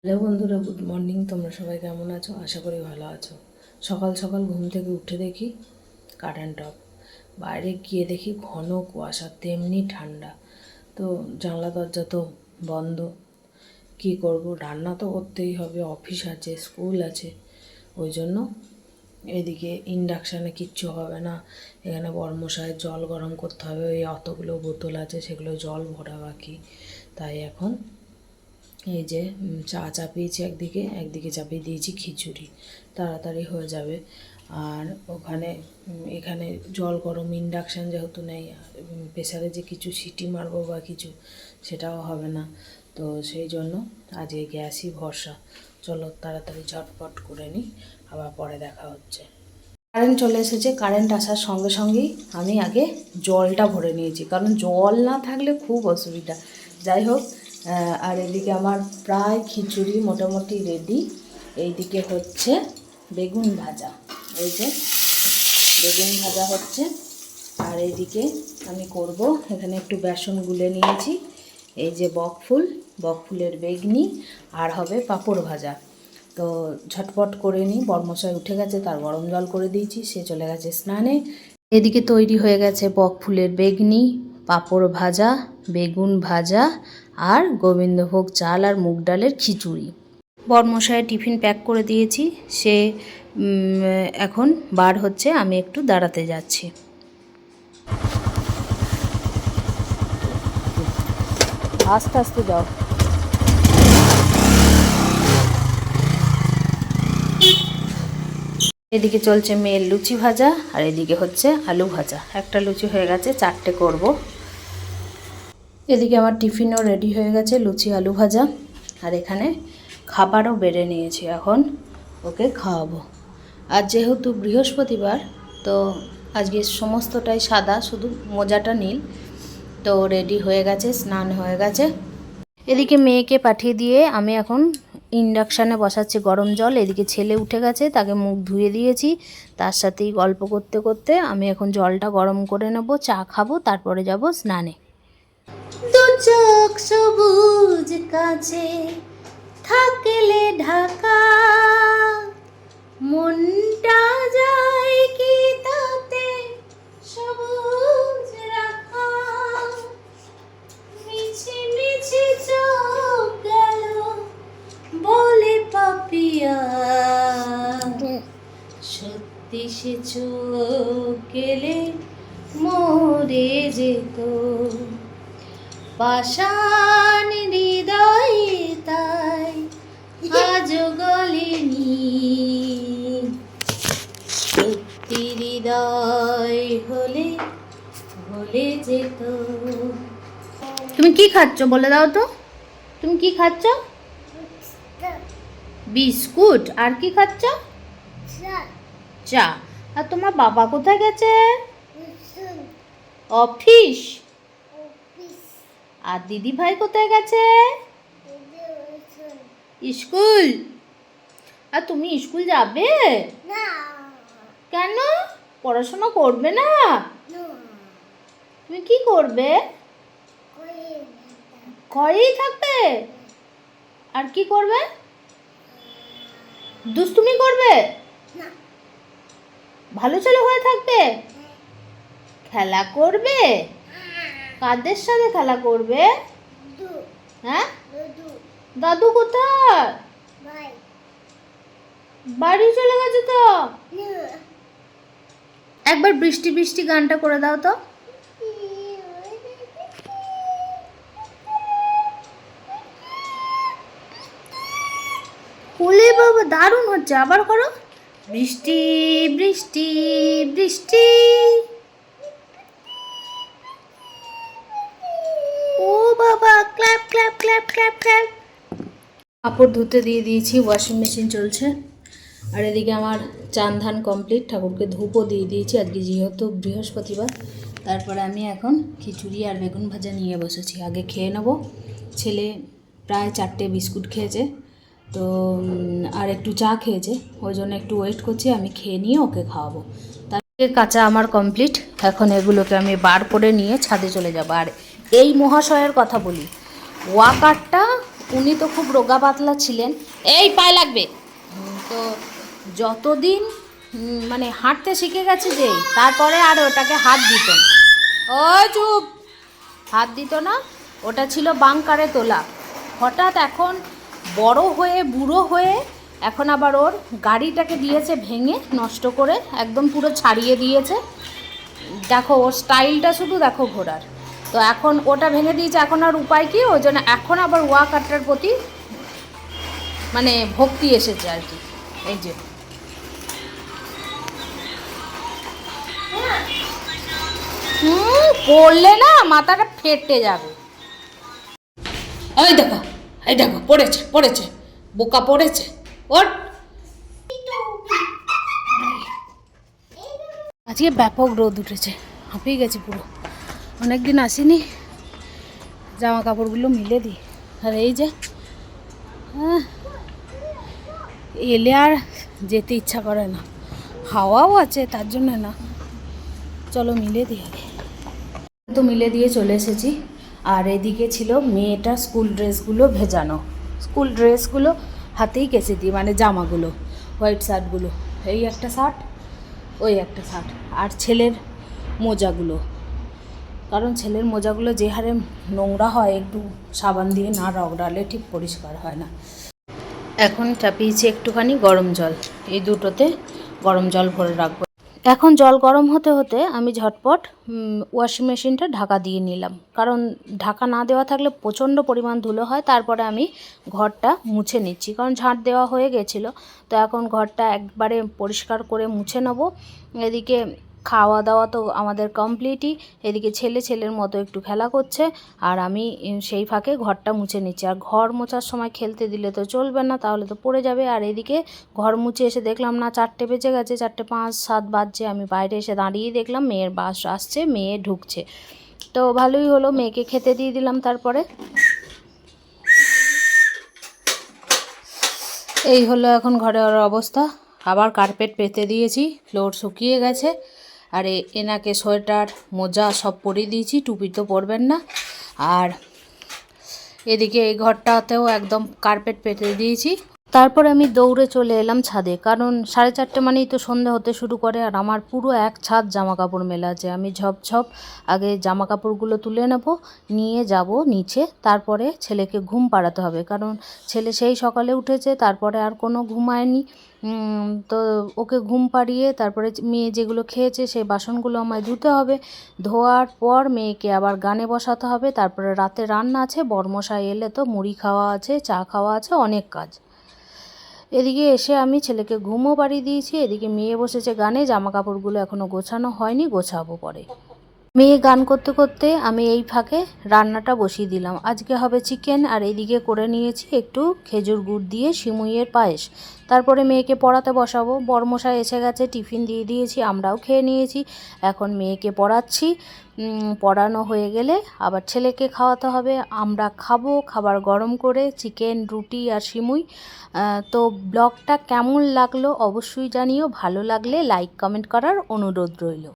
Hello বন্ধুরা, good morning. তোমরা সবাই কেমন আছো? আশা করি ভালো আছো। সকাল সকাল ঘুম থেকে উঠে দেখি কারেন্ট অফ। বাইরে গিয়ে দেখি ঘন কুয়াশা, তেমনি ঠান্ডা। তো জানলা দরজা তো বন্ধ। কি করব, রান্না তো করতেই হবে, অফিস আছে, স্কুল আছে। ওই জন্য এদিকে ইন্ডাকশানে কিচ্ছু হবে না। এখানে বড়মশাইয়ের জল গরম করতে হবে, ওই অতগুলো বোতল আছে, সেগুলো জল ভরা বাকি। তাই এখন এই যে চা চাপিয়েছি, একদিকে চাপিয়ে দিয়েছি খিচুড়ি, তাড়াতাড়ি হয়ে যাবে। আর এখানে জল গরম, ইন্ডাকশান যেহেতু নেই, প্রেসারে যে কিছু সিটি মারবো বা কিছু, সেটাও হবে না। তো সেই জন্য আজকে গ্যাসই ভরসা। চলো তাড়াতাড়ি ঝটপট করে নিই, আবার পরে দেখা হচ্ছে। কারেন্ট চলে এসেছে। কারেন্ট আসার সঙ্গে সঙ্গেই আমি আগে জলটা ভরে নিয়েছি, কারণ জল না থাকলে খুব অসুবিধা। যাই হোক, আর এদিকে আমার প্রায় খিচুড়ি মোটামুটি রেডি। এইদিকে হচ্ছে বেগুন ভাজা, এই যে বেগুন ভাজা হচ্ছে। আর এইদিকে আমি করব, এখানে একটু বেসন গুলে নিয়েছি, এই যে বকফুলের বেগনি, আর হবে পাঁপড় ভাজা। তো ঝটপট করে নিই। বরমশাই উঠে গেছে, তার গরম জল করে দিয়েছি, সে চলে গেছে স্নানে। এদিকে তৈরি হয়ে গেছে বকফুলের বেগনি, পাঁপড় ভাজা, বেগুন ভাজা, আর গোবিন্দভোগ চাল আর মুগ ডালের খিচুড়ি। বরমশাইয়ের টিফিন প্যাক করে দিয়েছি, সে এখন বার হচ্ছে, আমি একটু দাঁড়াতে যাচ্ছি। আস্তে আস্তে যাও। এদিকে চলছে মেয়ের লুচি ভাজা, আর এদিকে হচ্ছে আলু ভাজা। একটা লুচি হয়ে গেছে, 4টে করব। এদিকে আমার টিফিনও রেডি হয়ে গেছে, লুচি আলু ভাজা। আর এখানে খাবারও বেড়ে নিয়েছি, এখন ওকে খাওয়াবো। আর যেহেতু বৃহস্পতিবার, তো আজকে সমস্তটাই সাদা, শুধু মোজাটা নীল। তো রেডি হয়ে গেছে, স্নান হয়ে গেছে। এদিকে মেয়েকে পাঠিয়ে দিয়ে আমি এখন ইন্ডাকশানে বসাচ্ছি গরম জল। এদিকে ছেলে উঠে গেছে, তাকে মুখ ধুয়ে দিয়েছি। তার সাথেই গল্প করতে করতে আমি এখন জলটা গরম করে নেব, চা খাবো, তারপরে যাব স্নানে। দু চোখ সবুজ কাছে থাকলে ঢাকা, মনটা যায় কি তাতে সবুজ রাখা, মিছি মিছি চোখ গেল বলে পাপিয়া, সত্যি সে চোখ গেলে মরে যেত, পাষাণ হৃদয় তাই আজ গলেনি, সত্যি হৃদয় হলে ভুলে যেত। তুমি কি খাচ্ছ বলে দাও তো? তুমি কি খাচ্ছ? বিস্কুট। আর কি খাচ্ছ? চা। আর তোমার বাবা কোথায় গেছে? অফিস। আর দিদি ভাই কোথায় গেছে? স্কুল। আর তুমি স্কুল যাবে না? কেন? পড়াশোনা করবে না? তুমি কি করবে? ঘরেই থাকবে। আর কি করবে? দুষ্টুমি করবে? ভালো ছেলে হয়ে থাকবে? খেলা করবে? কাদের সাথে খেলা করবে? হ্যাঁ, দাদু কোথায়? বাড়ি চলে গেছে তো। একবার বৃষ্টি বৃষ্টি গানটা করে দাও তো। ওলে বাবা, দারুণ হচ্ছে, আবার করো। বৃষ্টি বৃষ্টি বৃষ্টি, ও বাবা, clap clap clap clap clap. কাপড় ধুতে দিয়ে দিয়েছি, ওয়াশিং মেশিন চলছে। আর এদিকে আমার চান ধান কমপ্লিট, ঠাকুরকে ধূপও দিয়ে দিয়েছি, আজকে যেহেতু বৃহস্পতিবার। তারপরে আমি এখন খিচুড়ি আর বেগুন ভাজা নিয়ে বসেছি, আগে খেয়ে নেব। ছেলে প্রায় 4টে বিস্কুট খেয়েছে, তো আর একটু চা খেয়েছে, ওই জন্য একটু ওয়েট করছি, আমি খেয়ে নিয়ে ওকে খাওয়াবো। তারপরে কাঁচা আমার কমপ্লিট, এখন এগুলোকে আমি বার করে নিয়ে ছাদে চলে যাব। আর এই মহাশয়ের কথা বলি, ওয়াকারটা উনি তো খুব রোগা পাতলা ছিলেন, এই পায়ে লাগবে। তো যতদিন মানে হাঁটতে শিখে গেছে যেই, তারপরে আর ওটাকে হাত দিত না। ওই চুপ, হাত দিত না, ওটা ছিল বাংকারে তোলা। হঠাৎ এখন বড় হয়ে বুড়ো হয়ে এখন আবার ওর গাড়িটাকে দিয়েছে ভেঙে, নষ্ট করে একদম পুরো ছাড়িয়ে দিয়েছে। দেখো ওর স্টাইলটা শুধু দেখো ঘোড়ার। তো এখন ওটা ভেঙে দিয়েছে, এখন আর উপায় কি, ওই জন্য এখন আবার ওয়াকারটার প্রতি মানে ভক্তি এসেছে আর কি। এই যে পড়লে না মাথাটা ফেটে যাবে। এই দেখো, এই দেখো, পড়েছে পড়েছে, বোকা পড়েছে। ওর আজকে ব্যাপক রোদ উঠেছে, হাঁপিয়ে গেছি পুরো। অনেকদিন আসিনি, জামা কাপড়গুলো মিলে দিই। আর এই যে এলে আর যেতে ইচ্ছা করে না, হাওয়াও আছে তার জন্য না। চলো মিলে দিই আগে। তো মিলে দিয়ে চলে এসেছি। আর এদিকে ছিল মেয়েটার স্কুল ড্রেসগুলো ভেজানো, স্কুল ড্রেসগুলো হাতেই কেচে দিই, মানে জামাগুলো, হোয়াইট শার্টগুলো, এই একটা শার্ট, ওই একটা শার্ট, আর ছেলের মোজাগুলো। কারণ ছেলের মোজাগুলো যে হারে নোংরা হয়, একটু সাবান দিয়ে না রগড়ালে ঠিক পরিষ্কার হয় না। এখন চাপিয়েছি একটুখানি গরম জল, এই দুটোতে গরম জল ভরে রাখবো। এখন জল গরম হতে হতে আমি ঝটপট ওয়াশিং মেশিনটা ঢাকা দিয়ে নিলাম, কারণ ঢাকা না দেওয়া থাকলে প্রচণ্ড পরিমাণ ধুলো হয়। তারপরে আমি ঘরটা মুছে নিচ্ছি, কারণ ঝাঁট দেওয়া হয়ে গেছিলো। তো এখন ঘরটা একবারে পরিষ্কার করে মুছে নেব। এদিকে খাওয়া দাওয়া তো আমাদের কমপ্লিটই, এদিকে ছেলের মতো একটু খেলা করছে, আর আমি সেই ফাঁকে ঘরটা মুছে নিচ্ছি। আর ঘর মোছার সময় খেলতে দিলে তো চলবে না, তাহলে তো পড়ে যাবে। আর এদিকে ঘর মুছে এসে দেখলাম না 4টে বেজে গেছে, 4:05-7 বাজছে। আমি বাইরে এসে দাঁড়িয়ে দেখলাম মেয়ের বাস আসছে, মেয়ে ঢুকছে। তো ভালোই হলো, মেয়েকে খেতে দিয়ে দিলাম। তারপরে এই হলো এখন ঘরের অবস্থা। আবার কার্পেট পেতে দিয়েছি, ফ্লোর শুকিয়ে গেছে। আর এনাকে সোয়েটার মোজা সব পরিয়ে দিয়েছি, টুপি তো পরবেন না। আর এদিকে এই ঘরটাতেও একদম কার্পেট পেতে দিয়েছি। তারপর আমি দৌড়ে চলে এলাম ছাদে, কারণ 4:30 মানেই তো সন্ধে হতে শুরু করে। আর আমার পুরো এক ছাদ জামা কাপড় মেলা আছে। আমি ঝপঝপ আগে জামা কাপড়গুলো তুলে নেব, নিয়ে যাব নিচে। তারপরে ছেলেকে ঘুম পাড়াতে হবে, কারণ ছেলে সেই সকালে উঠেছে, তারপরে আর কোনো ঘুমায়নি। তো ওকে ঘুম পাড়িয়ে তারপরে মেয়ে যেগুলো খেয়েছে সেই বাসনগুলো আমায় ধুতে হবে। ধোয়ার পর মেয়েকে আবার গানে বসাতে হবে। তারপরে রাতে রান্না আছে, বরমশাই এলে তো মুড়ি খাওয়া আছে, চা খাওয়া আছে, অনেক কাজ। এদিকে এসে আমি ছেলেকে ঘুমও পাড়িয়ে দিয়েছি। এদিকে মেয়ে বসেছে গানে, জামা কাপড়গুলো এখনও গোছানো হয়নি, গোছাবো পরে। মেয়ে গান করতে করতে আমি এই ফাঁকে রান্নাটা বসিয়ে দিলাম। আজকে হবে চিকেন, আর এইদিকে করে নিয়েছি একটু খেজুর গুড় দিয়ে সিমুইয়ের পায়েস। তারপরে মেয়েকে পড়াতে বসাবো। বরমশাই এসে গেছে, টিফিন দিয়ে দিয়েছি, আমরাও খেয়ে নিয়েছি। এখন মেয়েকে পড়াচ্ছি, পড়ানো হয়ে গেলে আবার ছেলেকে খাওয়াতে হবে। আমরা খাবো, খাবার গরম করে চিকেন, রুটি আর সিমুই। তো ব্লগটা কেমন লাগলো অবশ্যই জানিও, ভালো লাগলে লাইক কমেন্ট করার অনুরোধ রইল।